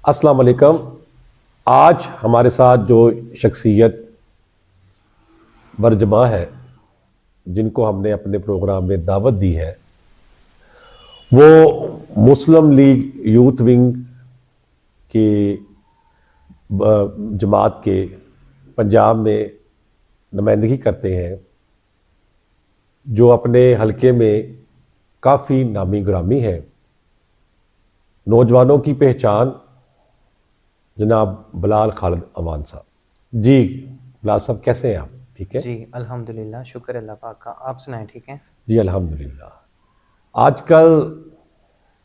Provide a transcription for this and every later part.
अस्सलाम वालेकुम। आज हमारे साथ जो शख्सियत बरजमा है, जिनको हमने अपने प्रोग्राम में दावत दी है, वो मुस्लिम लीग यूथ विंग की जमात के पंजाब में नुमाइंदगी करते हैं, जो अपने हलके में काफ़ी नामी ग्रामी है। नौजवानों की पहचान जनाब बिलाल खालिद अवान साहब। जी बिलाल साहब, कैसे हैं आप? ठीक है जी अल्हम्दुलिल्लाह, शुक्र अल्लाह पाक का। आप सुनाएं, ठीक हैं? जी, अल्हम्दुलिल्लाह। आजकल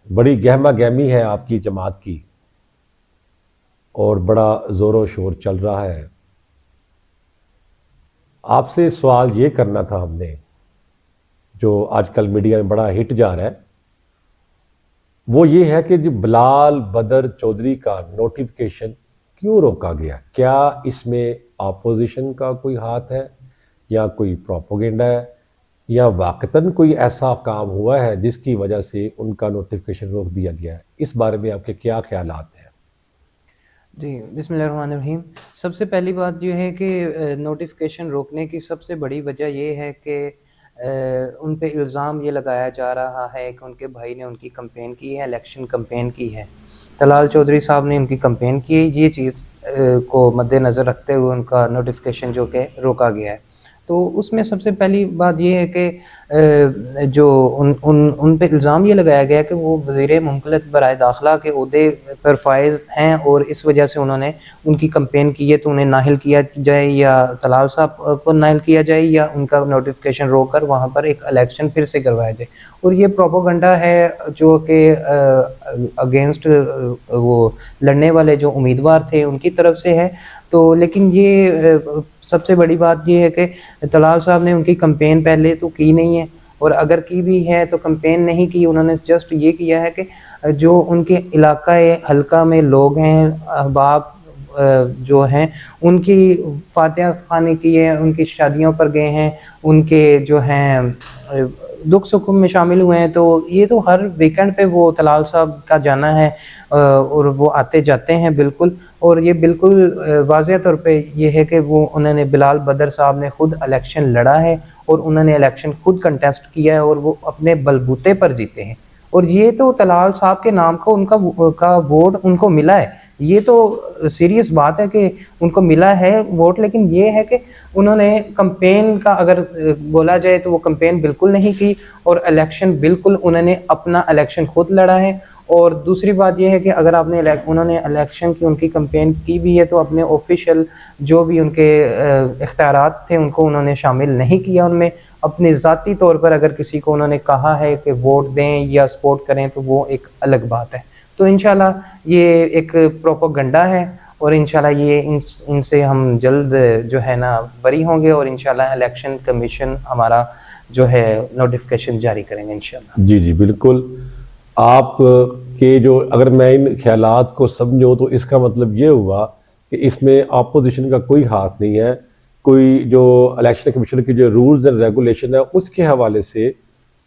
बड़ी गहमा गहमी है आपकी जमात की और बड़ा ज़ोर शोर चल रहा है। आपसे सवाल ये करना था हमने, जो आजकल मीडिया में बड़ा हिट जा रहा है, वो ये है कि जो बिलाल बदर चौधरी का नोटिफिकेशन क्यों रोका गया? क्या इसमें अपोजिशन का कोई हाथ है या कोई प्रोपोगेंडा है या वाकतन कोई ऐसा काम हुआ है जिसकी वजह से उनका नोटिफिकेशन रोक दिया गया है? इस बारे में आपके क्या ख्यालात हैं? जी, बिस्मिल्लाहिर्रहमानिर्रहीम। सबसे पहली बात ये है कि नोटिफ़िकेशन रोकने की सबसे बड़ी वजह ये है कि उन पे इल्ज़ाम ये लगाया जा रहा है कि उनके भाई ने उनकी कैंपेन की है, इलेक्शन कैंपेन की है। तलाल चौधरी साहब ने उनकी कैंपेन की है, ये चीज़ को मद्देनज़र रखते हुए उनका नोटिफ़िकेशन जो कि रोका गया है। तो उसमें सबसे पहली बात ये है कि जो उन उन उन पे इल्ज़ाम ये लगाया गया कि वो वज़ीर मुमलिकत बराए दाखिला के ओहदे पर फाइज़ हैं और इस वजह से उन्होंने उनकी कैंपेन की है, तो उन्हें नाअहल किया जाए या तलाल साहब को नाअहल किया जाए या उनका नोटिफिकेशन रोक कर वहाँ पर एक इलेक्शन फिर से करवाया जाए। और ये प्रोपेगेंडा है जो कि अगेंस्ट वो लड़ने वाले जो उम्मीदवार थे उनकी तरफ से है। तो लेकिन ये सबसे बड़ी बात ये है कि तलाल साहब ने उनकी कैंपेन पहले तो की नहीं है, और अगर की भी है तो कैंपेन नहीं की, उन्होंने जस्ट ये किया है कि जो उनके इलाक़ाए हल्का में लोग हैं, अहबाब जो हैं, उनकी फातिहा ख़्वानी की है, उनकी शादियों पर गए हैं, उनके जो हैं दुख सुख में शामिल हुए हैं। तो ये तो हर वीकेंड पे वो तलाल साहब का जाना है और वो आते जाते हैं बिल्कुल। और ये बिल्कुल वाज़ेह तौर पे ये है कि वो उन्होंने बिलाल बदर साहब ने खुद इलेक्शन लड़ा है और उन्होंने इलेक्शन खुद कंटेस्ट किया है और वो अपने बलबूते पर जीते हैं। और ये तो तलाल साहब के नाम का उनका वोट उनको मिला है। ये तो सीरियस बात है कि उनको मिला है वोट, लेकिन ये है कि उन्होंने कैंपेन का अगर बोला जाए तो वो कैंपेन बिल्कुल नहीं की और इलेक्शन बिल्कुल उन्होंने अपना इलेक्शन खुद लड़ा है। और दूसरी बात ये है कि अगर उन्होंने इलेक्शन की उनकी कैंपेन की भी है तो अपने ऑफिशियल जो भी उनके इख्तियारात थे उनको उन्होंने शामिल नहीं किया उनमें। अपने ज़ाती तौर पर अगर किसी को उन्होंने कहा है कि वोट दें या सपोर्ट करें तो वो एक अलग बात है। तो इंशाल्लाह ये एक प्रोपेगेंडा है और इंशाल्लाह ये इनसे हम जल्द जो है ना बरी होंगे और इंशाल्लाह इलेक्शन कमीशन हमारा जो है नोटिफिकेशन जारी करेंगे इंशाल्लाह। जी जी, बिल्कुल। आप के जो, अगर मैं इन ख्यालात को समझूं तो इसका मतलब ये हुआ कि इसमें अपोजिशन का कोई हाथ नहीं है। कोई जो इलेक्शन कमीशन की जो रूल्स एंड रेगुलेशन है उसके हवाले से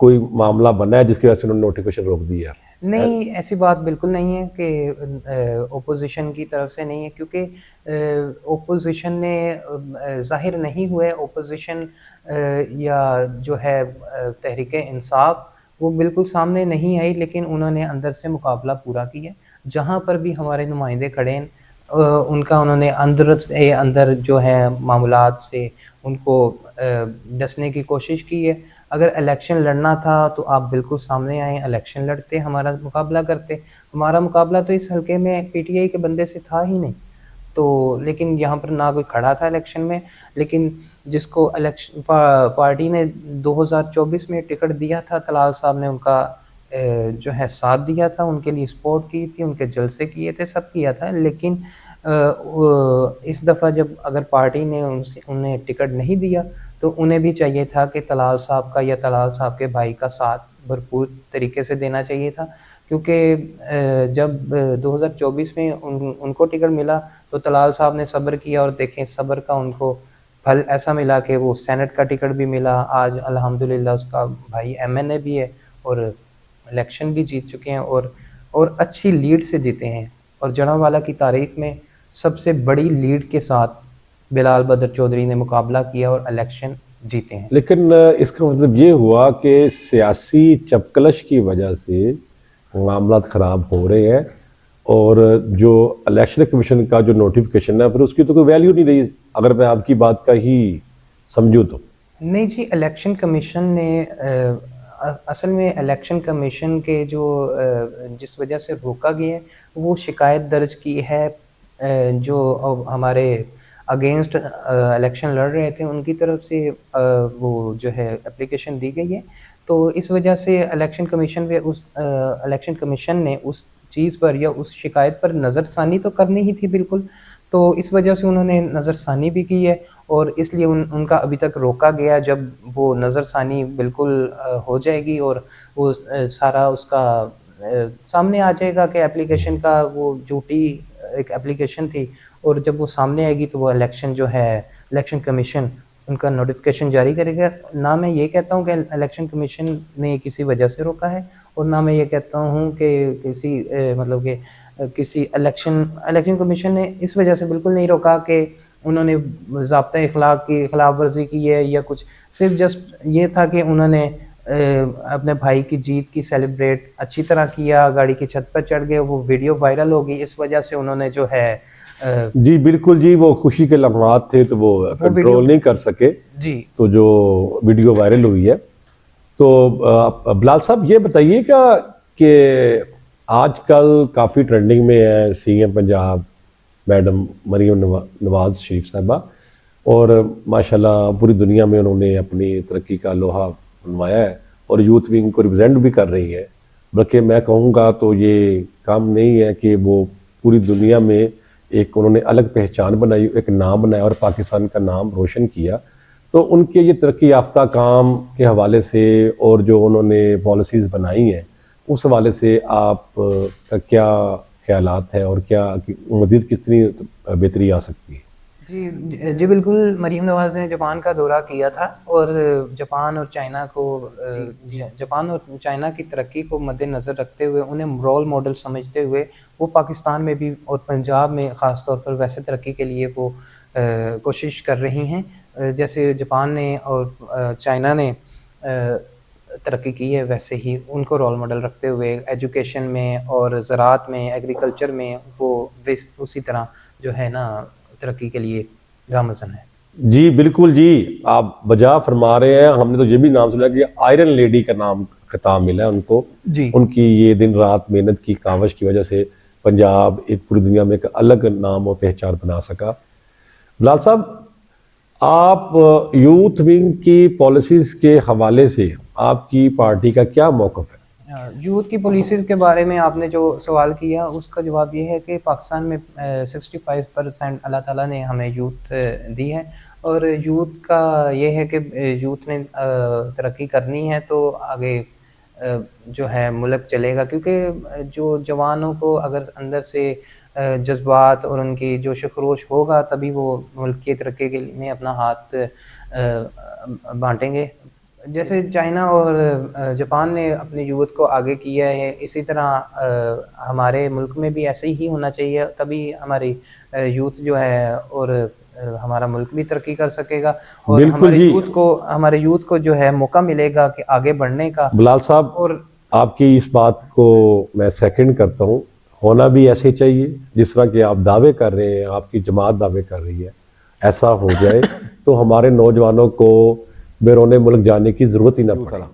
कोई मामला बना है जिसकी वजह से उन्होंने नोटिफिकेशन रोक दिया है? नहीं, ऐसी बात बिल्कुल नहीं है कि ओपोज़िशन की तरफ से नहीं है, क्योंकि ओपोज़िशन ने ज़ाहिर नहीं हुए ओपोज़िशन या जो है तहरीक-ए-इंसाफ वो बिल्कुल सामने नहीं आई, लेकिन उन्होंने अंदर से मुकाबला पूरा किया। जहाँ पर भी हमारे नुमाइंदे खड़े हैं उनका उन्होंने अंदर से अंदर जो है मामलात से उनको डसने की कोशिश की है। अगर इलेक्शन लड़ना था तो आप बिल्कुल सामने आएँ, इलेक्शन लड़ते, हमारा मुकाबला करते। हमारा मुकाबला तो इस हलके में पीटीआई के बंदे से था ही नहीं। तो लेकिन यहाँ पर ना कोई खड़ा था इलेक्शन में, लेकिन जिसको पार्टी ने 2024 में टिकट दिया था, तलाल साहब ने उनका जो है साथ दिया था, उनके लिए सपोर्ट की थी, उनके जलसे किए थे, सब किया था। लेकिन इस दफ़ा जब अगर पार्टी ने उन्हें टिकट नहीं दिया तो उन्हें भी चाहिए था कि तलाल साहब का या तलाल साहब के भाई का साथ भरपूर तरीके से देना चाहिए था। क्योंकि जब 2024 में उनको टिकट मिला तो तलाल साहब ने सब्र किया और देखें सब्र का उनको फल ऐसा मिला कि वो सेनेट का टिकट भी मिला। आज अल्हम्दुलिल्लाह उसका भाई एमएनए भी है और इलेक्शन भी जीत चुके हैं और अच्छी लीड से जीते हैं। और जड़ांवाला की तारीख में सबसे बड़ी लीड के साथ बिलाल बदर चौधरी ने मुकाबला किया और इलेक्शन जीते हैं। लेकिन इसका मतलब ये हुआ कि सियासी चपकलश की वजह से मामला ख़राब हो रहे हैं, और जो इलेक्शन कमीशन का जो नोटिफिकेशन है फिर उसकी तो कोई वैल्यू नहीं रही, अगर मैं आपकी बात का ही समझूँ तो। नहीं जी, इलेक्शन कमीशन ने असल में इलेक्शन कमीशन के जो जिस वजह से रोका गया है वो शिकायत दर्ज की है जो हमारे अगेंस्ट इलेक्शन लड़ रहे थे उनकी तरफ से वो जो है एप्लीकेशन दी गई है। तो इस वजह से इलेक्शन कमीशन ने उस चीज़ पर या उस शिकायत पर नज़रसानी तो करनी ही थी बिल्कुल, तो इस वजह से उन्होंने नज़रसानी भी की है और इसलिए उनका अभी तक रोका गया। जब वो नज़रसानी बिल्कुल हो जाएगी और वो सारा उसका सामने आ जाएगा कि एप्लीकेशन का वो झूठी एक एप्लीकेशन थी, और जब वो सामने आएगी तो वो इलेक्शन जो है इलेक्शन कमीशन उनका नोटिफिकेशन जारी करेगा। ना मैं ये कहता हूँ कि इलेक्शन कमीशन ने किसी वजह से रोका है, और ना मैं ये कहता हूँ कि किसी मतलब कि किसी इलेक्शन कमीशन ने इस वजह से बिल्कुल नहीं रोका कि उन्होंने ज़ाब्ता अखलाक की खिलाफ वर्जी की है या कुछ, सिर्फ जस्ट ये था कि उन्होंने अपने भाई की जीत की सेलिब्रेट अच्छी तरह किया, गाड़ी की छत पर चढ़ गए, वो वीडियो वायरल हो गई, इस वजह से उन्होंने जो है जी बिल्कुल जी, वो खुशी के लम्हात थे तो वो कंट्रोल नहीं कर सके जी। तो जो वीडियो वायरल हुई है। तो बिलाल साहब ये बताइएगा कि आजकल काफ़ी ट्रेंडिंग में है सीएम पंजाब मैडम मरीम नवाज शरीफ साहबा, और माशाल्लाह पूरी दुनिया में उन्होंने अपनी तरक्की का लोहा मनवाया है और यूथ विंग को रिप्रेजेंट भी कर रही है। बल्कि मैं कहूँगा तो ये काम नहीं है कि वो पूरी दुनिया में एक उन्होंने अलग पहचान बनाई, एक नाम बनाया और पाकिस्तान का नाम रोशन किया। तो उनके ये तरक्की याफ्ता काम के हवाले से और जो उन्होंने पॉलिसीज़ बनाई हैं उस हवाले से आप का क्या ख्यालात है और क्या मज़ीद कितनी बेहतरी आ सकती है? जी बिल्कुल, मरीम नवाज़ ने जापान का दौरा किया था और जापान और चाइना की तरक्की को मद्देनज़र रखते हुए, उन्हें रोल मॉडल समझते हुए वो पाकिस्तान में भी और पंजाब में ख़ास तौर पर वैसे तरक्की के लिए वो कोशिश कर रही हैं। जैसे जापान ने और चाइना ने तरक्की की है, वैसे ही उनको रोल मॉडल रखते हुए एजुकेशन में और ज़राअत में, एग्रीकल्चर में वो उसी तरह जो है ना तरक्की के लिए गामज़न है। जी बिल्कुल जी, आप बजा फरमा रहे हैं। हमने तो ये भी नाम सुना कि आयरन लेडी का नाम खिताब मिला है उनको जी। उनकी ये दिन रात मेहनत की कावश की वजह से पंजाब एक पूरी दुनिया में एक अलग नाम और पहचान बना सका। बिलाल साहब, आप यूथ विंग की पॉलिसीज़ के हवाले से आपकी पार्टी का क्या मौक़िफ़ है? यूथ की पॉलिसीज़ के बारे में आपने जो सवाल किया उसका जवाब ये है कि पाकिस्तान में 65% अल्लाह ताला ने हमें यूथ दी है, और यूथ का ये है कि यूथ ने तरक्की करनी है तो आगे जो है मुल्क चलेगा, क्योंकि जो जवानों को अगर अंदर से जज्बात और उनकी जोश खरोश होगा तभी वो मुल्क की तरक्की के लिए अपना हाथ बांटेंगे। जैसे चाइना और जापान ने अपने यूथ को आगे किया है, इसी तरह हमारे मुल्क में भी ऐसे ही होना चाहिए, तभी हमारी यूथ जो है और हमारा मुल्क भी तरक्की कर सकेगा और हमारे यूथ को जो है मौका मिलेगा कि आगे बढ़ने का। बिलाल साहब, और आपकी इस बात को मैं सेकंड करता हूँ, होना भी ऐसे चाहिए जिस तरह के आप दावे कर रहे हैं, आपकी जमात दावे कर रही है, ऐसा हो जाए तो हमारे नौजवानों को बैरून मुल्क जाने की ज़रूरत ही ना पड़े।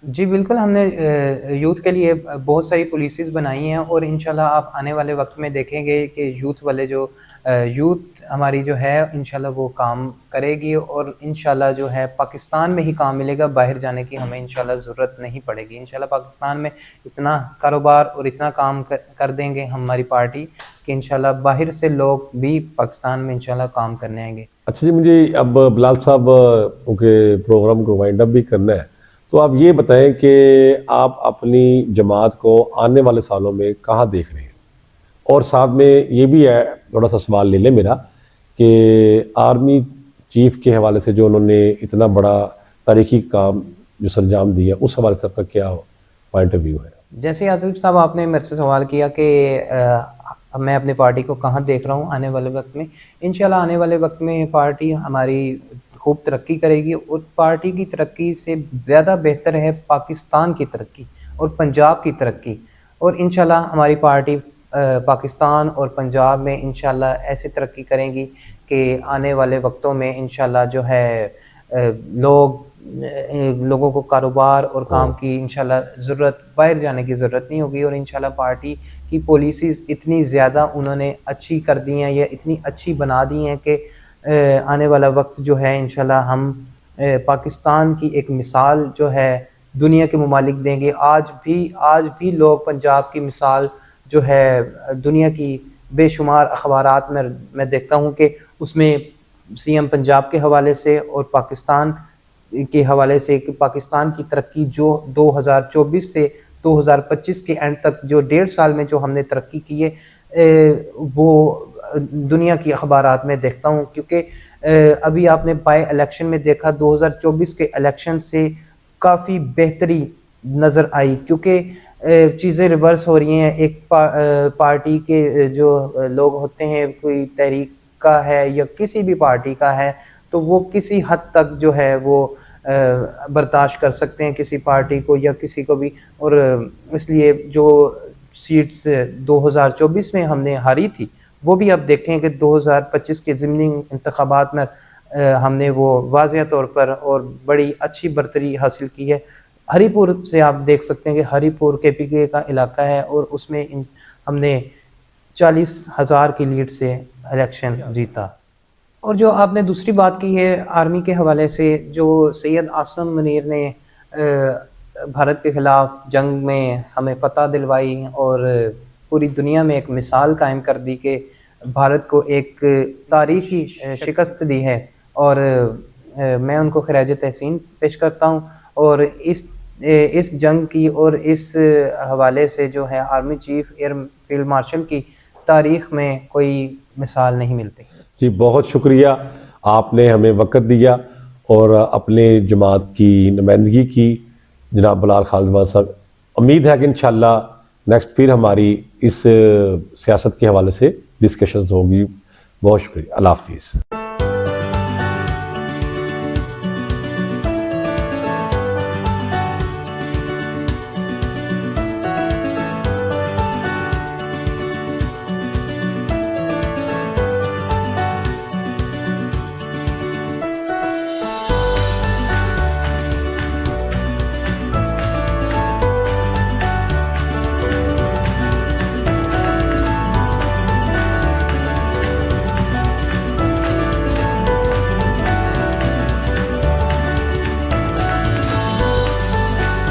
जी बिल्कुल, हमने यूथ के लिए बहुत सारी पॉलिसीज़ बनाई हैं और इंशाल्लाह आप आने वाले वक्त में देखेंगे कि यूथ वाले जो यूथ हमारी जो है इंशाल्लाह वो काम करेगी और इंशाल्लाह जो है पाकिस्तान में ही काम मिलेगा, बाहर जाने की हमें इंशाल्लाह ज़रूरत नहीं पड़ेगी। इंशाल्लाह पाकिस्तान में इतना कारोबार और इतना काम कर देंगे हमारी पार्टी कि इंशाल्लाह बाहर से लोग भी पाकिस्तान में इंशाल्लाह काम करने आएंगे। अच्छा जी, मुझे अब बिलाल साहब क्योंकि प्रोग्राम को वाइंड अप भी करना है, तो आप ये बताएं कि आप अपनी जमात को आने वाले सालों में कहाँ देख रहे हैं? और साथ में ये भी है, थोड़ा सा सवाल ले लें मेरा, कि आर्मी चीफ के हवाले से जो उन्होंने इतना बड़ा तारीखी काम जो सरंजाम दिया, उस हवाले से आपका क्या पॉइंट ऑफ व्यू है? जैसे आसिफ साहब आपने मेरे से सवाल किया कि अब मैं अपनी पार्टी को कहाँ देख रहा हूँ आने वाले वक्त में। इंशाल्लाह आने वाले वक्त में पार्टी हमारी खूब तरक्की करेगी, और पार्टी की तरक्की से ज़्यादा बेहतर है पाकिस्तान की तरक्की और पंजाब की तरक्की। और इंशाल्लाह हमारी पार्टी पाकिस्तान और पंजाब में इंशाल्लाह ऐसी तरक्की करेंगी कि आने वाले वक्तों में इंशाल्लाह जो है लोगों को कारोबार और काम की इंशाल्लाह ज़रूरत, बाहर जाने की ज़रूरत नहीं होगी। और इंशाल्लाह पार्टी की पॉलिसीज़ इतनी ज़्यादा उन्होंने अच्छी कर दी हैं या इतनी अच्छी बना दी हैं कि आने वाला वक्त जो है इंशाल्लाह हम पाकिस्तान की एक मिसाल जो है दुनिया के ममालिक देंगे। आज भी लोग पंजाब की मिसाल जो है दुनिया की बेशुमार अखबारात में मैं देखता हूँ कि उसमें सीएम पंजाब के हवाले से और पाकिस्तान के हवाले से कि पाकिस्तान की तरक्की जो 2024 से 2025 के एंड तक जो 1.5 साल में जो हमने तरक्की की है, वो दुनिया की अखबारात में देखता हूँ। क्योंकि अभी आपने बाय इलेक्शन में देखा 2024 के इलेक्शन से काफ़ी बेहतरी नज़र आई, क्योंकि चीज़ें रिवर्स हो रही हैं। एक पार्टी के जो लोग होते हैं, कोई तहरीक का है या किसी भी पार्टी का है, तो वो किसी हद तक जो है वो बर्दाश्त कर सकते हैं किसी पार्टी को या किसी को भी। और इसलिए जो सीट्स 2024 में हमने हारी थी, वो भी अब देखें कि 2025 के ज़िमनी इंतखाबात में हमने वो वाज़ेह तौर पर और बड़ी अच्छी बरतरी हासिल की है। हरीपुर से आप देख सकते हैं कि हरीपुर केपीके का इलाका है और उसमें हमने 40,000 की लीड से इलेक्शन जीता। और जो आपने दूसरी बात की है आर्मी के हवाले से, जो सैयद आसिम मुनीर ने भारत के ख़िलाफ़ जंग में हमें फ़तह दिलवाई और पूरी दुनिया में एक मिसाल कायम कर दी कि भारत को एक तारीख़ी शिकस्त दी है, और मैं उनको खिराज तहसीन पेश करता हूँ। और इस जंग की और इस हवाले से जो है army chief air field marshal की तारीख़ में कोई मिसाल नहीं मिलती। जी, बहुत शुक्रिया, आपने हमें वक़्त दिया और अपने जमात की नुमाइंदगी की जनाब बिलाल खालिद साहब। उम्मीद है कि इंशाअल्लाह नेक्स्ट फिर हमारी इस सियासत के हवाले से डिस्कशंस होगी। बहुत शुक्रिया, अल्लाह हाफ़िज़।